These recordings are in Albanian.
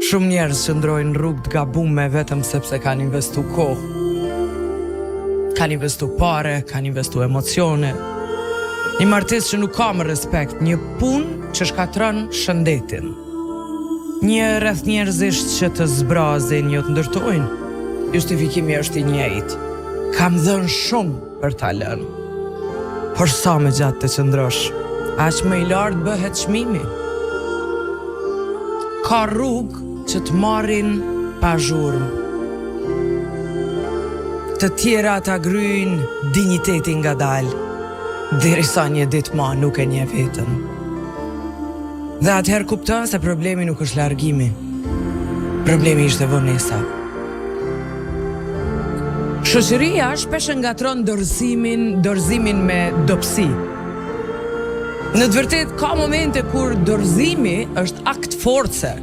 Shumë njerëz që ndrojnë rrugë të gabume vetëm sepse kanë investu kohë. Kanë investu pare, kanë investu emocione. Një martesë që nuk ka më respekt, një punë që shkatron shëndetin. Një rreth njerëzisht që të zbrazin, jo të ndërtojnë. Justifikimi është i njëjtë. Kam dhënë shumë për ta lënë. Por sa më gjatë të qëndrosh, aq më i lartë bëhet çmimi. Ka rrugë që të marrin pa zhurmë. Të tjera ta gryjnë dignitetin ngadalë, derisa një ditë ma nuk e njeh veten. Dhe atëherë kupton se problemi nuk është largimi. Problemi ishte vonesa. Shoqëria shpesh ngatron dorëzimin me dobësi. Në të vërtetë ka momente kur dorëzimi është akt force.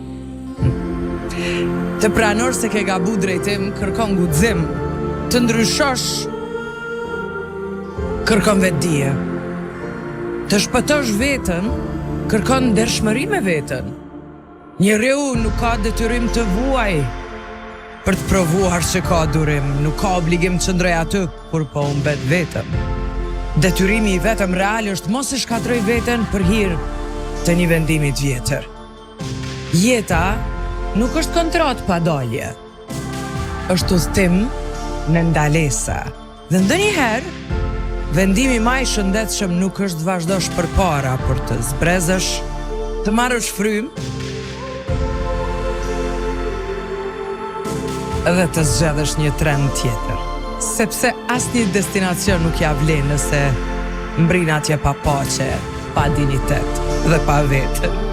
Të pranosh se ke gabu drejtim, kërkon guxim. Të ndryshosh, kërkon vetdije. Të shpëtosh veten, kërkon ndershmëri me veten. Njeriu nuk ka detyrim të vuaj për të provuar që ka durim, nuk ka obligim të qëndroj aty kur po humbet veten. Detyrimi i vetëm real është mos e shkatroj veten për hir të një vendimi të vjetër. Jeta nuk është kontratë pa dalje. Është udhtim në ndalesa. Dhe ndonjëherë, vendimi më i shëndetshëm nuk është të vazhdosh përpara, por të zbrezësh, të marrësh frymë edhe të zgjedhësh një trend tjetër. Sepse asnjë destinacion nuk ja vlen nëse mbrin atje pa paqe, pa dignitet dhe pa veten.